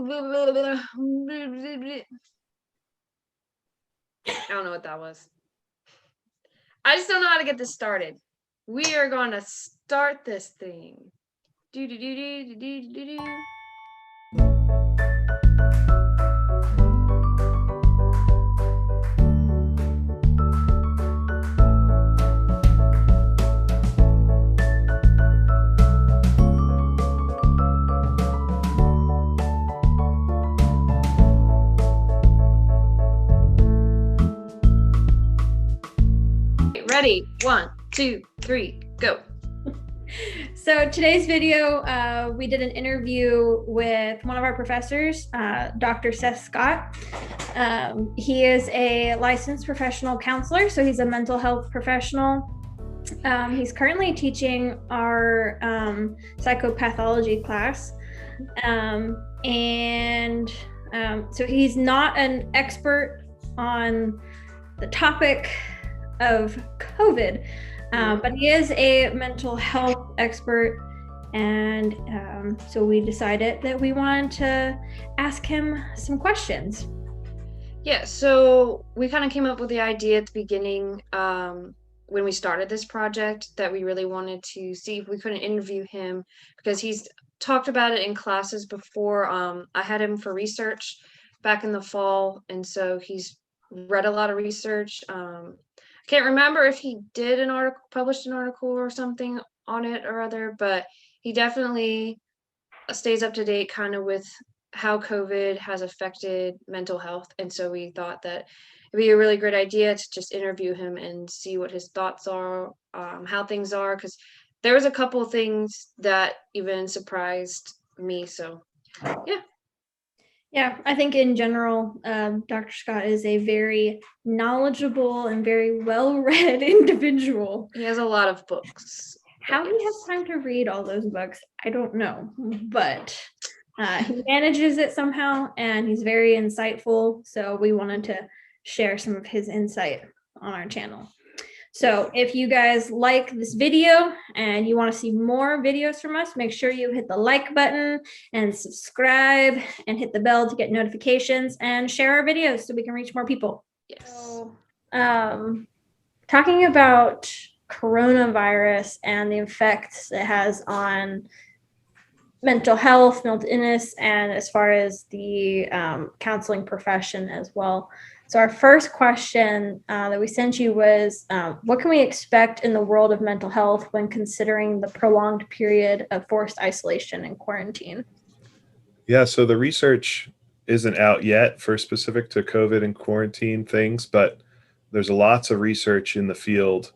don't know what that was. I just don't know how to get this started. We are going to start this thing. Do do do do do do do. Ready? 1, 2, 3, go. So today's video, we did an interview with one of our professors, Dr. Seth Scott. He is a licensed professional counselor, so he's a mental health professional. He's currently teaching our psychopathology class. So he's not an expert on the topic of COVID, but he is a mental health expert, and so we decided that we wanted to ask him some questions. Yeah, so we kind of came up with the idea at the beginning when we started this project that we really wanted to see if we couldn't interview him, because he's talked about it in classes before. I had him for research back in the fall, and so he's read a lot of research. Can't remember if he did published an article or something on it or other, but he definitely stays up to date kind of with how COVID has affected mental health. And so we thought that it'd be a really great idea to just interview him and see what his thoughts are, how things are, because there was a couple of things that even surprised me. So yeah. Yeah, I think in general, Dr. Scott is a very knowledgeable and very well-read individual. He has a lot of books. How he has time to read all those books, I don't know, but he manages it somehow, and he's very insightful. So we wanted to share some of his insight on our channel. So if you guys like this video and you want to see more videos from us, make sure you hit the like button and subscribe and hit the bell to get notifications, and share our videos so we can reach more people. Yes. So, talking about coronavirus and the effects it has on mental health, mental illness, and as far as the counseling profession as well. So our first question that we sent you was, what can we expect in the world of mental health when considering the prolonged period of forced isolation and quarantine? Yeah, so the research isn't out yet for specific to COVID and quarantine things, but there's lots of research in the field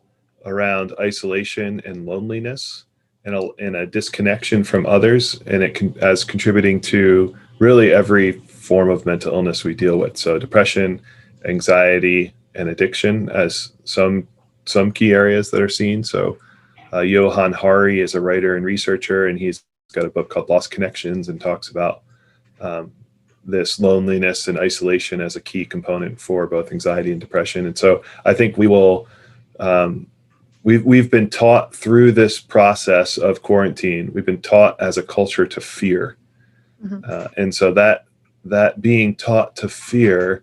around isolation and loneliness and a disconnection from others, and as contributing to really every form of mental illness we deal with. So depression, anxiety, and addiction as some key areas that are seen. So Johan Hari is a writer and researcher, and he's got a book called Lost Connections and talks about this loneliness and isolation as a key component for both anxiety and depression. And so I think we will, we've been taught through this process of quarantine, we've been taught as a culture to fear. Mm-hmm. And so that being taught to fear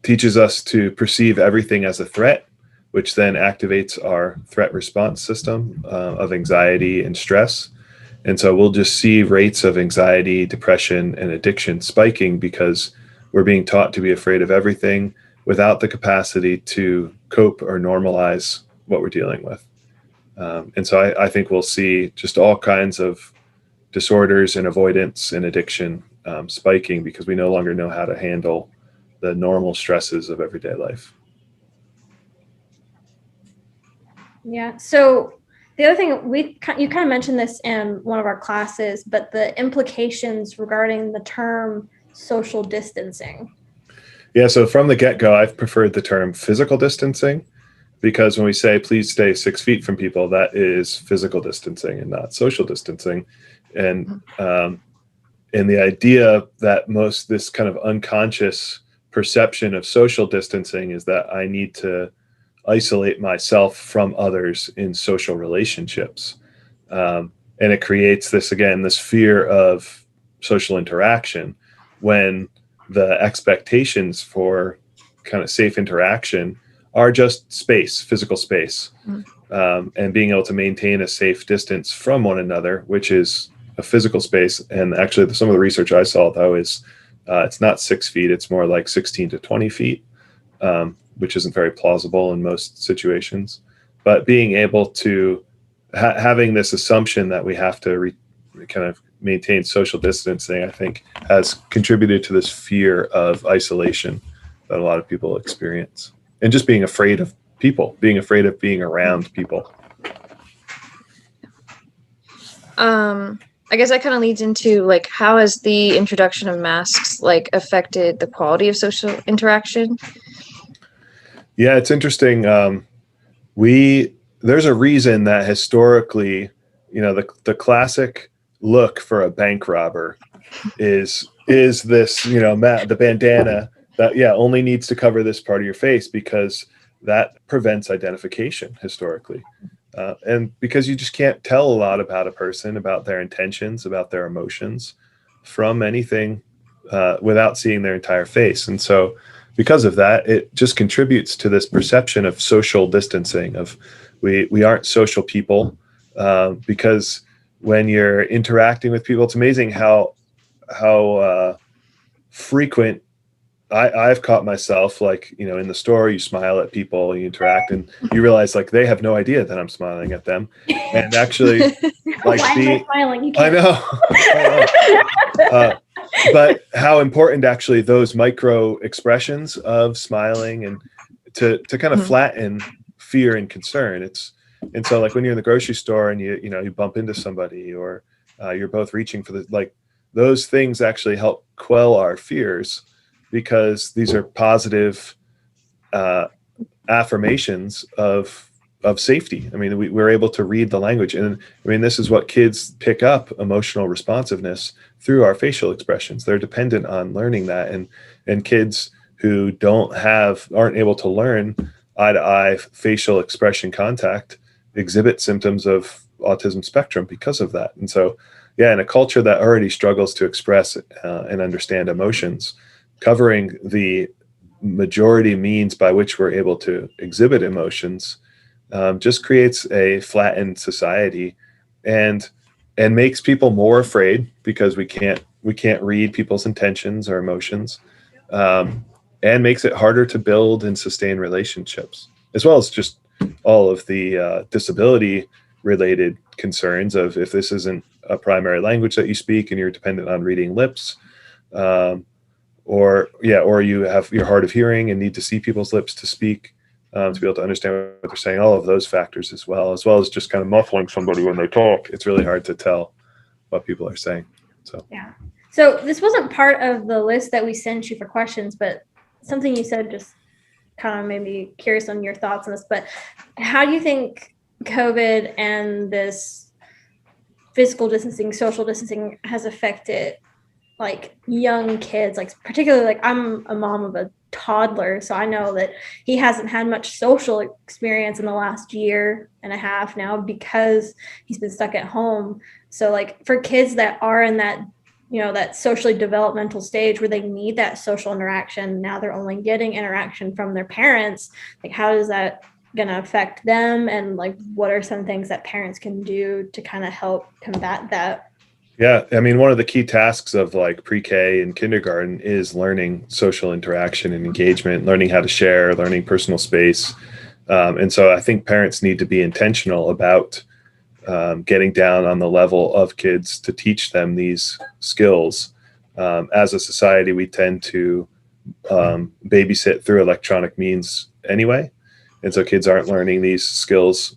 teaches us to perceive everything as a threat, which then activates our threat response system of anxiety and stress. And so we'll just see rates of anxiety, depression, and addiction spiking because we're being taught to be afraid of everything without the capacity to cope or normalize what we're dealing with. And so I think we'll see just all kinds of disorders and avoidance and addiction spiking because we no longer know how to handle the normal stresses of everyday life. Yeah. So the other thing you kind of mentioned this in one of our classes, but the implications regarding the term social distancing. Yeah. So from the get-go, I've preferred the term physical distancing because when we say please stay 6 feet from people, that is physical distancing and not social distancing. And the idea that this kind of unconscious perception of social distancing is that I need to isolate myself from others in social relationships. And it creates this fear of social interaction when the expectations for kind of safe interaction are just space, physical space, and being able to maintain a safe distance from one another, which is a physical space. And actually, some of the research I saw, though, is it's not 6 feet, it's more like 16 to 20 feet, which isn't very plausible in most situations. But being able to having this assumption that we have to kind of maintain social distancing, I think, has contributed to this fear of isolation that a lot of people experience, and just being afraid of people, being afraid of being around people. I guess that kind of leads into like, how has the introduction of masks like affected the quality of social interaction? Yeah, it's interesting. There's a reason that historically, the classic look for a bank robber is this, the bandana that only needs to cover this part of your face, because that prevents identification historically. And because you just can't tell a lot about a person, about their intentions, about their emotions from anything without seeing their entire face. And so because of that, it just contributes to this perception of social distancing, of we aren't social people, because when you're interacting with people, it's amazing how frequent I've caught myself, like, in the store, you smile at people, you interact, and you realize like they have no idea that I'm smiling at them. And actually, like, why am I smiling? You I can't. know. But how important actually those micro expressions of smiling, and to kind of flatten fear and concern. And so like when you're in the grocery store and you bump into somebody, or you're both reaching for those things actually help quell our fears, because these are positive affirmations of safety. I mean, we're able to read the language, and I mean, this is what kids pick up, emotional responsiveness, through our facial expressions. They're dependent on learning that, and kids who aren't able to learn eye-to-eye facial expression contact exhibit symptoms of autism spectrum because of that. And so, in a culture that already struggles to express and understand emotions, covering the majority means by which we're able to exhibit emotions just creates a flattened society, and makes people more afraid, because we can't read people's intentions or emotions, and makes it harder to build and sustain relationships, as well as just all of the disability related concerns of, if this isn't a primary language that you speak and you're dependent on reading lips, or you're hard of hearing and need to see people's lips to speak, to be able to understand what they're saying. All of those factors, as well as just kind of muffling somebody when they talk. It's really hard to tell what people are saying. So this wasn't part of the list that we sent you for questions, but something you said just kind of made me curious on your thoughts on this. But how do you think COVID and this physical distancing, social distancing has affected like young kids, like particularly, like I'm a mom of a toddler, so I know that he hasn't had much social experience in the last year and a half now, because he's been stuck at home. So like for kids that are in that, that socially developmental stage where they need that social interaction, now they're only getting interaction from their parents. Like, how is that going to affect them? And like, what are some things that parents can do to kind of help combat that? Yeah, I mean, one of the key tasks of like pre-K and kindergarten is learning social interaction and engagement, learning how to share, learning personal space. And so I think parents need to be intentional about getting down on the level of kids to teach them these skills. As a society, we tend to babysit through electronic means anyway. And so kids aren't learning these skills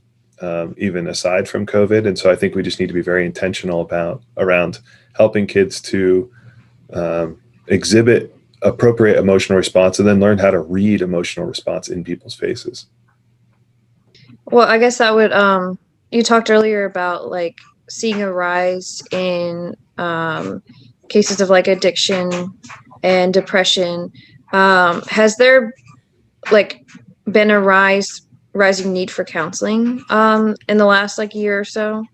even aside from COVID. And so I think we just need to be very intentional around helping kids to exhibit appropriate emotional response, and then learn how to read emotional response in people's faces. Well, I guess that would, you talked earlier about like seeing a rise in cases of like addiction and depression. Has there like been a rising need for counseling in the last like year or so?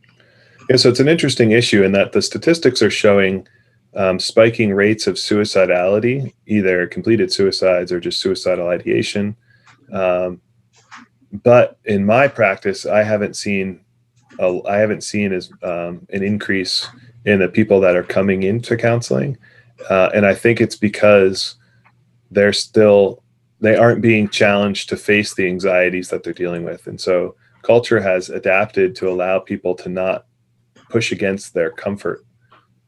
Yeah, so it's an interesting issue in that the statistics are showing spiking rates of suicidality, either completed suicides or just suicidal ideation. But in my practice, I haven't seen as an increase in the people that are coming into counseling, and I think it's because they aren't being challenged to face the anxieties that they're dealing with, and so culture has adapted to allow people to not push against their comfort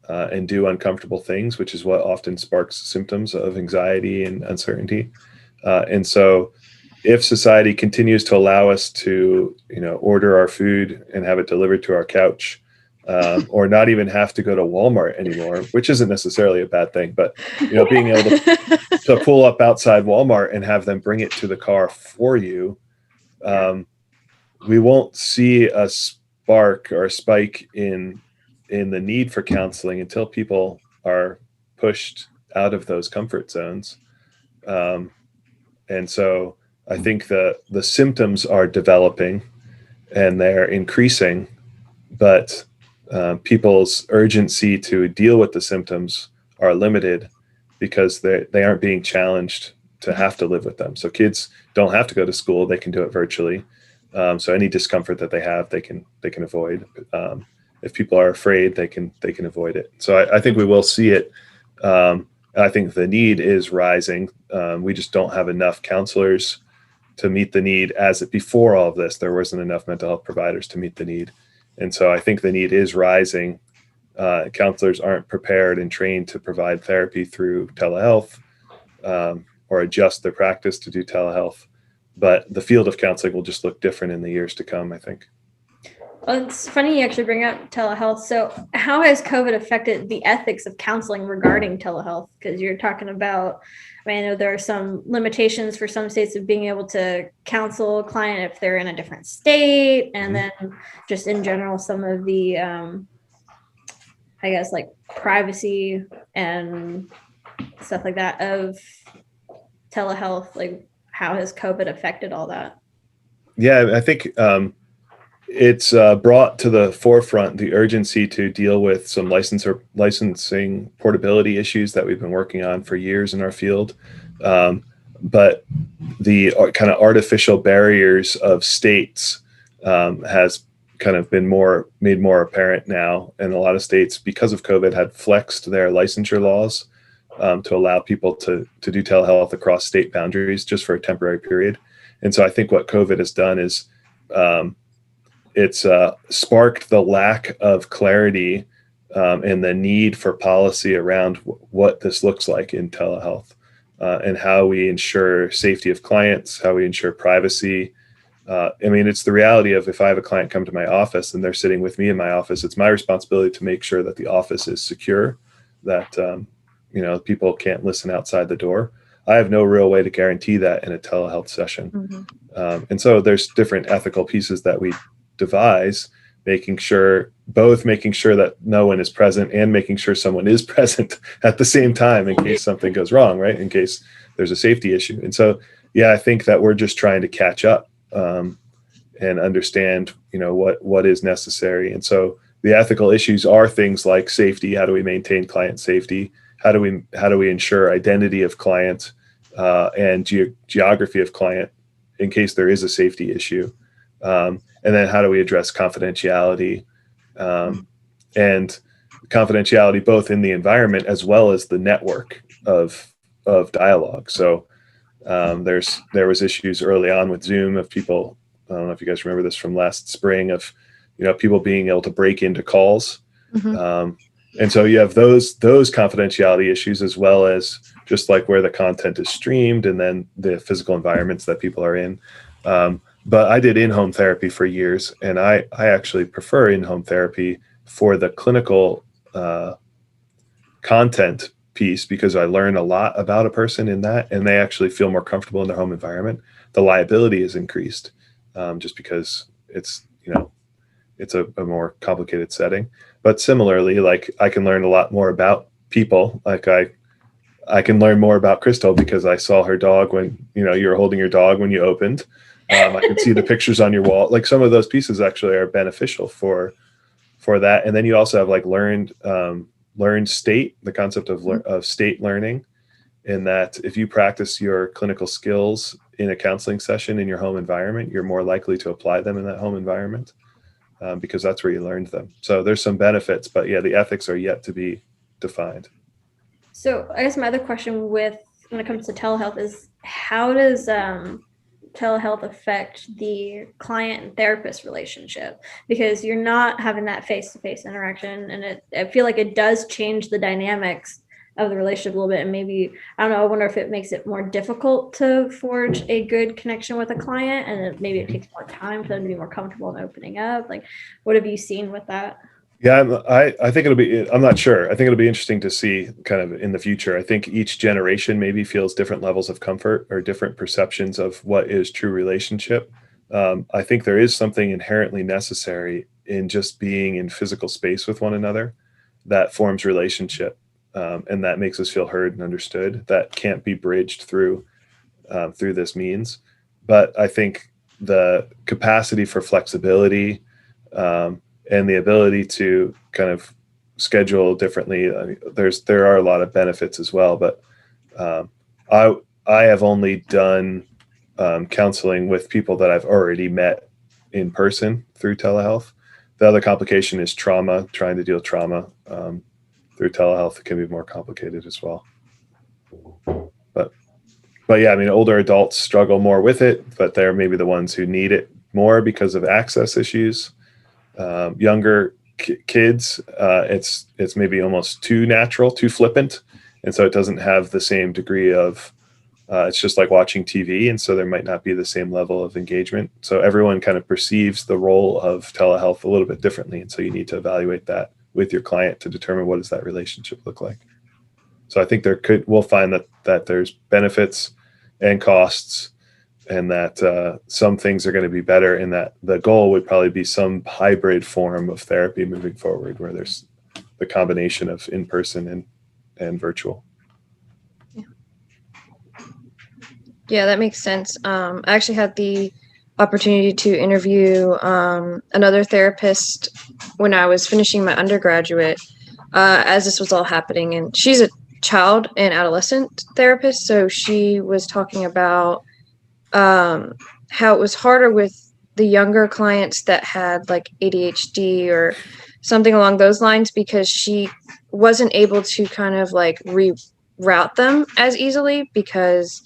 and do uncomfortable things, which is what often sparks symptoms of anxiety and uncertainty. And so if society continues to allow us to, order our food and have it delivered to our couch, or not even have to go to Walmart anymore, which isn't necessarily a bad thing, but, being able to pull up outside Walmart and have them bring it to the car for you, we won't see a spark or a spike in the need for counseling until people are pushed out of those comfort zones. And so I think the symptoms are developing and they're increasing, but people's urgency to deal with the symptoms are limited because they aren't being challenged to have to live with them. So kids don't have to go to school; they can do it virtually. So any discomfort that they have, they can avoid. If people are afraid, they can avoid it. So I think we will see it. I think the need is rising. We just don't have enough counselors to meet the need. Before all of this, there wasn't enough mental health providers to meet the need. And so I think the need is rising. Counselors aren't prepared and trained to provide therapy through telehealth or adjust their practice to do telehealth. But the field of counseling will just look different in the years to come, I think. Well, it's funny you actually bring up telehealth. So how has COVID affected the ethics of counseling regarding telehealth? Because you're talking about, I know there are some limitations for some states of being able to counsel a client if they're in a different state. And then just in general, some of the, I guess, like privacy and stuff like that of telehealth. Like, how has COVID affected all that? Yeah, I think it's brought to the forefront the urgency to deal with some licensing portability issues that we've been working on for years in our field. But the kind of artificial barriers of states has kind of been made more apparent now. And a lot of states, because of COVID, had flexed their licensure laws to allow people to do telehealth across state boundaries just for a temporary period. And so I think what COVID has done is it's sparked the lack of clarity and the need for policy around what this looks like in telehealth and how we ensure safety of clients, how we ensure privacy. It's the reality of if I have a client come to my office and they're sitting with me in my office, it's my responsibility to make sure that the office is secure, that people can't listen outside the door. I have no real way to guarantee that in a telehealth session. Mm-hmm. And so there's different ethical pieces that we devise, making sure that no one is present and making sure someone is present at the same time in case something goes wrong, right? In case there's a safety issue. And so, I think that we're just trying to catch up and understand, what is necessary. And so the ethical issues are things like safety. How do we maintain client safety? How do we ensure identity of client and geography of client in case there is a safety issue? And then how do we address confidentiality and confidentiality both in the environment as well as the network of dialogue. So there was issues early on with Zoom of people. I don't know if you guys remember this from last spring of people being able to break into calls. Mm-hmm. And so you have those confidentiality issues as well as just like where the content is streamed and then the physical environments that people are in. But I did in-home therapy for years, and I actually prefer in-home therapy for the clinical content piece because I learn a lot about a person in that, and they actually feel more comfortable in their home environment. The liability is increased just because it's a more complicated setting. But similarly, like I can learn a lot more about people. Like I can learn more about Krystil because I saw her dog when you were holding your dog when you opened. I can see the pictures on your wall. Like some of those pieces actually are beneficial for that. And then you also have like learned learned state, the concept of state learning, in that if you practice your clinical skills in a counseling session in your home environment, you're more likely to apply them in that home environment, because that's where you learned them. So there's some benefits, but yeah, the ethics are yet to be defined. So I guess my other question when it comes to telehealth is, how does telehealth affect the client and therapist relationship? Because you're not having that face-to-face interaction, and I feel like it does change the dynamics of the relationship a little bit. And maybe, I don't know, I wonder if it makes it more difficult to forge a good connection with a client, and maybe it takes more time for them to be more comfortable in opening up. Like, what have you seen with that? Yeah, I think I'm not sure. I think it'll be interesting to see kind of in the future. I think each generation maybe feels different levels of comfort or different perceptions of what is true relationship. I think there is something inherently necessary in just being in physical space with one another that forms relationship, and that makes us feel heard and understood. That can't be bridged through this means. But I think the capacity for flexibility, and the ability to kind of schedule differently, I mean, there are a lot of benefits as well. But I have only done counseling with people that I've already met in person through telehealth. The other complication is trauma. Trying to deal with trauma through telehealth, it can be more complicated as well. But yeah, I mean, older adults struggle more with it, but they're maybe the ones who need it more because of access issues. Younger kids, it's maybe almost too natural, too flippant, and so it doesn't have the same degree of. It's just like watching TV, and so there might not be the same level of engagement. So everyone kind of perceives the role of telehealth a little bit differently, and so you need to evaluate that with your client to determine what does that relationship look like. So I think we'll find that there's benefits and costs, and that some things are going to be better, and that the goal would probably be some hybrid form of therapy moving forward where there's the combination of in-person and virtual. Yeah, that makes sense. I actually had the opportunity to interview another therapist when I was finishing my undergraduate, as this was all happening. And she's a child and adolescent therapist, so she was talking about how it was harder with the younger clients that had like ADHD or something along those lines, because she wasn't able to kind of like reroute them as easily because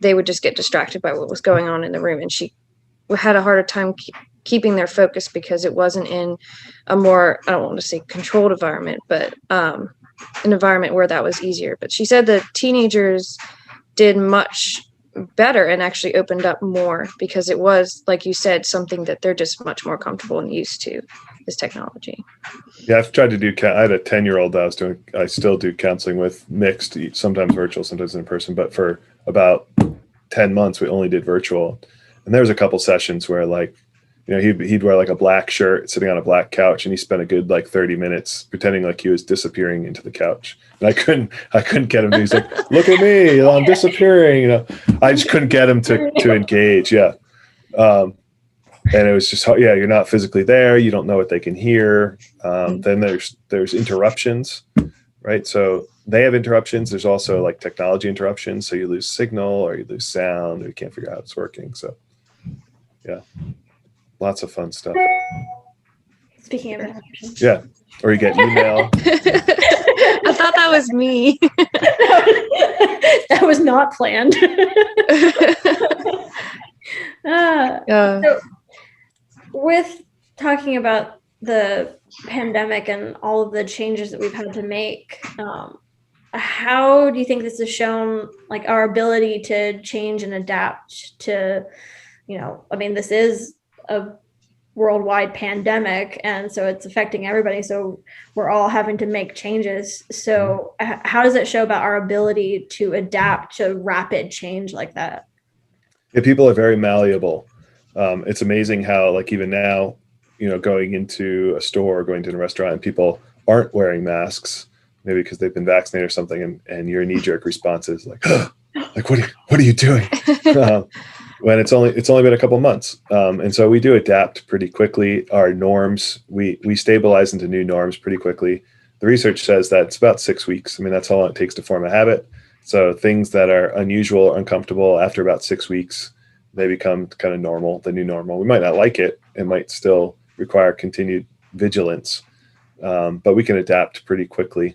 they would just get distracted by what was going on in the room. And she had a harder time keeping their focus because it wasn't in a more, I don't want to say controlled environment, but an environment where that was easier. But she said the teenagers did much better and actually opened up more because it was, like you said, something that they're just much more comfortable and used to, is technology. Yeah, I've tried to do, I had a 10-year-old that I still do counseling with, mixed, sometimes virtual, sometimes in person, but for about 10 months, we only did virtual. And there was a couple sessions where, like, you know, he'd wear like a black shirt sitting on a black couch, and he spent a good like 30 minutes pretending like he was disappearing into the couch. And I couldn't get him to, he's like, look at me, I'm disappearing. You know, I just couldn't get him to engage. Yeah. And it was just, yeah, you're not physically there. You don't know what they can hear. Then there's interruptions, right? So they have interruptions. There's also like technology interruptions. So you lose signal or you lose sound or you can't figure out how it's working. So yeah, lots of fun stuff. Speaking of interruptions. Yeah. Or you get email. I thought that was me. That was not planned. So with talking about the pandemic and all of the changes that we've had to make, how do you think this has shown like our ability to change and adapt to, you know, I mean, this is a worldwide pandemic, and so it's affecting everybody. So we're all having to make changes. So how does it show about our ability to adapt to rapid change like that? Yeah, people are very malleable. It's amazing how, like, even now, you know, going into a store or going to a restaurant and people aren't wearing masks, maybe because they've been vaccinated or something, and your knee-jerk response is like, like, what are you doing? When it's only been a couple of months. And so we do adapt pretty quickly. Our norms, we stabilize into new norms pretty quickly. the research says that it's about 6 weeks. I mean, that's how long it takes to form a habit. So things that are unusual or uncomfortable, after about 6 weeks, they become kind of normal, the new normal. We might not like it. It might still require continued vigilance, but we can adapt pretty quickly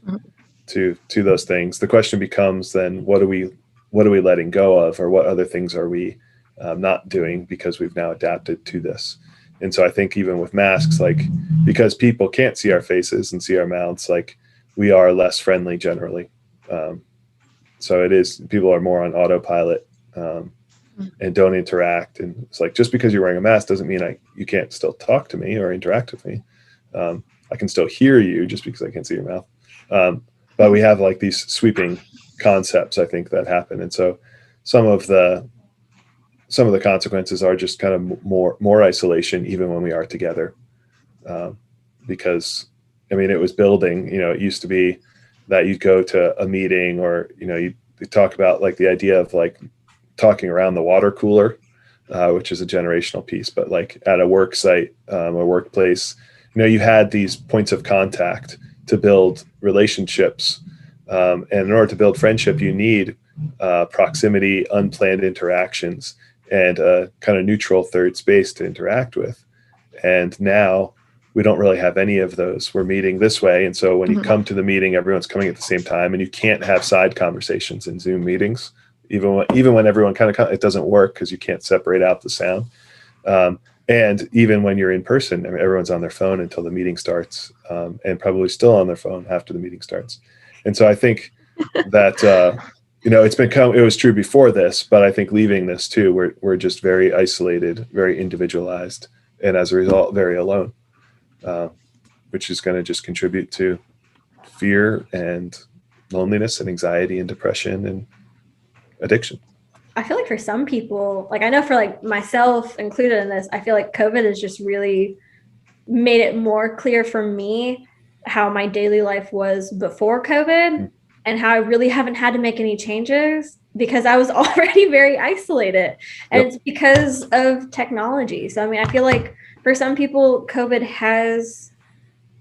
to those things. The question becomes then, what are we letting go of, or what other things are we not doing because we've now adapted to this? And so I think even with masks, like, because people can't see our faces and see our mouths, like, we are less friendly generally. So it is, people are more on autopilot and don't interact. And it's like, just because you're wearing a mask doesn't mean you can't still talk to me or interact with me. I can still hear you just because I can't see your mouth. But we have like these sweeping concepts, I think, that happen. And so some of the consequences are just kind of more isolation, even when we are together. Because, I mean, it was building, it used to be that you'd go to a meeting, or, you talk about like the idea of like talking around the water cooler, which is a generational piece, but like at a work site, a workplace, you had these points of contact to build relationships. And in order to build friendship, you need proximity, unplanned interactions, and a kind of neutral third space to interact with. And now we don't really have any of those. We're meeting this way. And so when you come to the meeting, everyone's coming at the same time, and you can't have side conversations in Zoom meetings. Even when everyone kind of, it doesn't work because you can't separate out the sound. And even when you're in person, I mean, everyone's on their phone until the meeting starts, and probably still on their phone after the meeting starts. And so I think that, it was true before this, but I think leaving this too, we're just very isolated, very individualized, and as a result, very alone, which is going to just contribute to fear and loneliness and anxiety and depression and addiction. I feel like for some people, like I know for like myself included in this, I feel like COVID has just really made it more clear for me how my daily life was before COVID, and how I really haven't had to make any changes because I was already very isolated. And It's because of technology. So, I mean, I feel like for some people, COVID has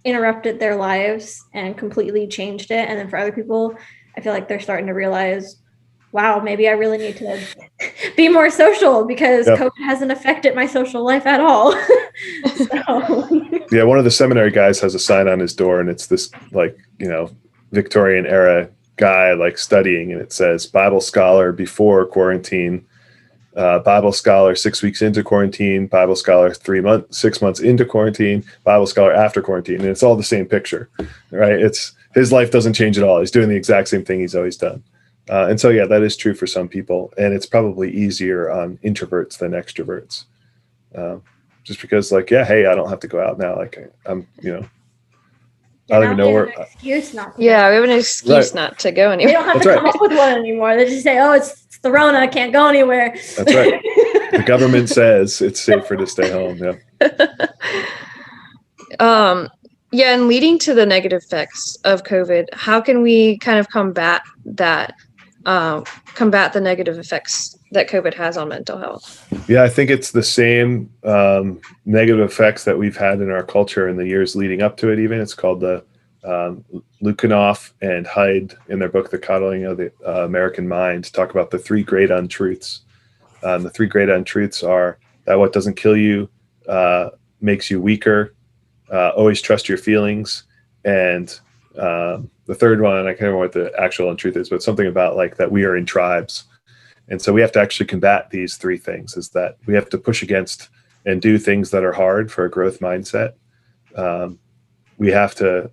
interrupted their lives and completely changed it. And then for other people, I feel like they're starting to realize, wow, maybe I really need to be more social because COVID hasn't affected my social life at all. Yeah, one of the seminary guys has a sign on his door, and it's this like, Victorian era guy like studying, and it says Bible scholar before quarantine, Bible scholar 6 weeks into quarantine, Bible scholar 6 months into quarantine, Bible scholar after quarantine. And it's all the same picture, right? It's his life doesn't change at all. He's doing the exact same thing he's always done. And so, yeah, that is true for some people. And it's probably easier on introverts than extroverts. Just because like, hey, I don't have to go out now. Like I'm, I don't even know where. Excuse not to we have an excuse not to go anywhere. They don't have to come up with one anymore. They just say, oh, it's the Rona, I can't go anywhere. That's right. The government says it's safer to stay home. Yeah. And leading to the negative effects of COVID, how can we kind of combat that, combat the negative effects that COVID has on mental health? Yeah, I think it's the same negative effects that we've had in our culture in the years leading up to it. Even it's called the Lukianoff and Hyde in their book, The Coddling of the American Mind, talk about the three great untruths. The three great untruths are that what doesn't kill you makes you weaker, always trust your feelings, and the third one, I can't remember what the actual untruth is, but something about like that we are in tribes. And so we have to actually combat these three things, is that we have to push against and do things that are hard for a growth mindset. We have to,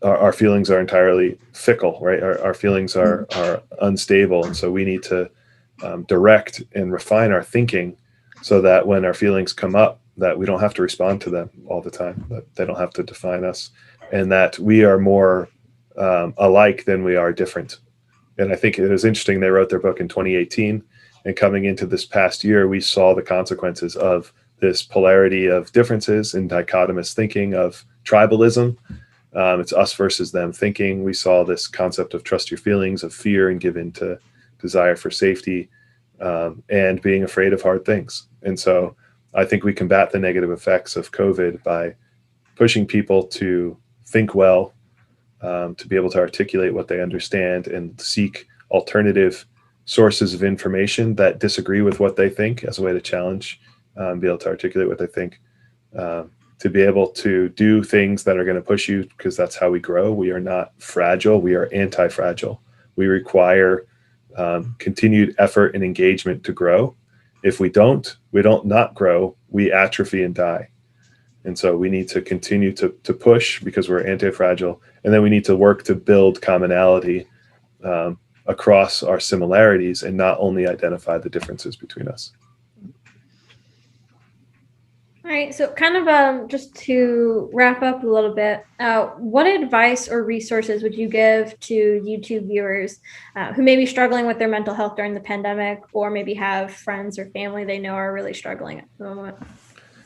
our feelings are entirely fickle, right? Our feelings are unstable. And so we need to direct and refine our thinking so that when our feelings come up, that we don't have to respond to them all the time, that they don't have to define us, and that we are more alike than we are different. And I think it was interesting, they wrote their book in 2018, and coming into this past year, we saw the consequences of this polarity of differences and dichotomous thinking of tribalism. It's us versus them thinking. We saw this concept of trust your feelings, of fear, and give in to desire for safety, and being afraid of hard things. And so I think we combat the negative effects of COVID by pushing people to think well, to be able to articulate what they understand and seek alternative sources of information that disagree with what they think as a way to challenge, be able to articulate what they think, to be able to do things that are going to push you, because that's how we grow. We are not fragile. We are anti-fragile. We require continued effort and engagement to grow. If we don't not grow, we atrophy and die. And so we need to continue to push because we're anti-fragile. And then we need to work to build commonality across our similarities and not only identify the differences between us. All right, so kind of just to wrap up a little bit, what advice or resources would you give to YouTube viewers who may be struggling with their mental health during the pandemic, or maybe have friends or family they know are really struggling at the moment?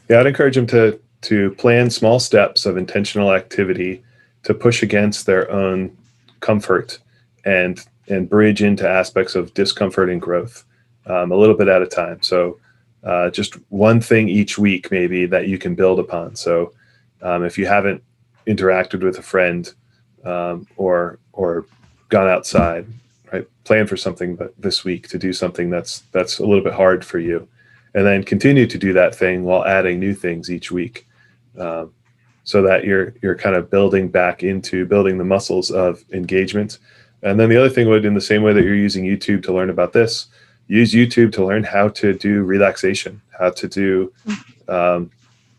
Yeah, I'd encourage them to plan small steps of intentional activity to push against their own comfort and bridge into aspects of discomfort and growth a little bit at a time. So just one thing each week, maybe, that you can build upon. So if you haven't interacted with a friend or gone outside, right, plan for something this week to do something that's a little bit hard for you, and then continue to do that thing while adding new things each week, so that you're kind of building the muscles of engagement. And then the other thing would, in the same way that you're using YouTube to learn about this, use YouTube to learn how to do relaxation, how to do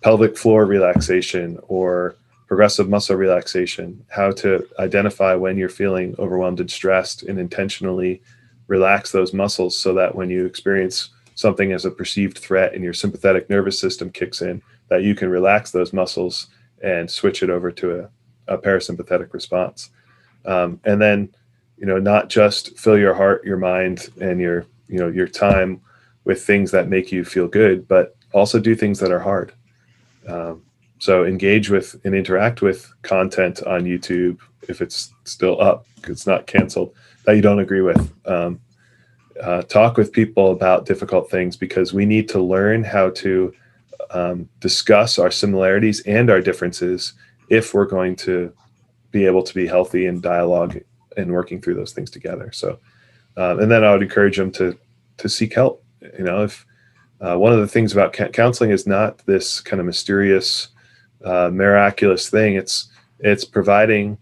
pelvic floor relaxation or progressive muscle relaxation, how to identify when you're feeling overwhelmed and stressed and intentionally relax those muscles so that when you experience something as a perceived threat and your sympathetic nervous system kicks in, that you can relax those muscles and switch it over to a parasympathetic response. And then, not just fill your heart, your mind, and your time with things that make you feel good, but also do things that are hard. So engage with and interact with content on YouTube, if it's still up, it's not canceled, that you don't agree with. Talk with people about difficult things, because we need to learn how to discuss our similarities and our differences if we're going to be able to be healthy in dialogue and working through those things together. So, and then I would encourage them to seek help. If one of the things about counseling is not this kind of mysterious, miraculous thing. It's providing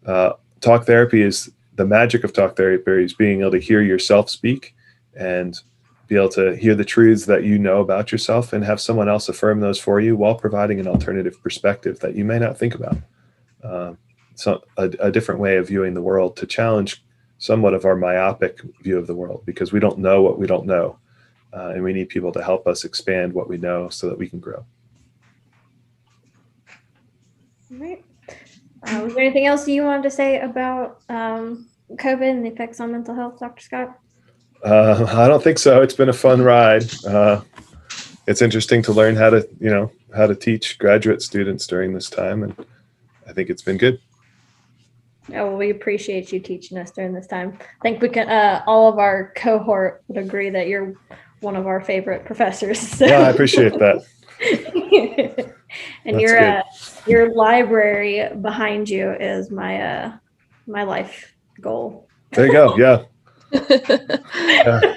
talk therapy. Is the magic of talk therapy is being able to hear yourself speak and be able to hear the truths that you know about yourself and have someone else affirm those for you while providing an alternative perspective that you may not think about. So a different way of viewing the world to challenge somewhat of our myopic view of the world, because we don't know what we don't know. And we need people to help us expand what we know so that we can grow. All right. Was there anything else you wanted to say about COVID and the effects on mental health, Dr. Scott? I don't think so. It's been a fun ride. It's interesting to learn how to teach graduate students during this time, and I think it's been good. Yeah, well, we appreciate you teaching us during this time. I think we can. All of our cohort would agree that you're one of our favorite professors. So. Yeah, I appreciate that. And your library behind you is my life goal. There you go. Yeah. Yeah.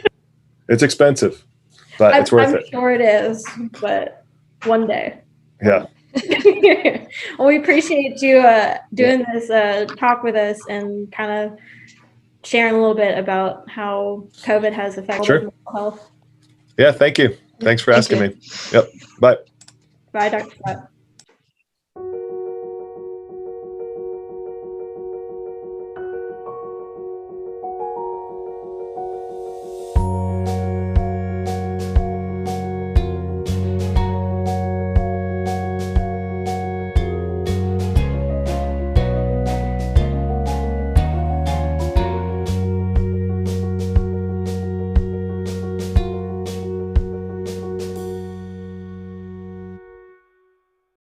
It's expensive, but it's worth it. I'm sure it is, but one day. Yeah. Well, we appreciate you doing this talk with us and kind of sharing a little bit about how COVID has affected mental health. Yeah, thank you. Thanks for asking me. Yep. Bye. Bye, Dr. Scott.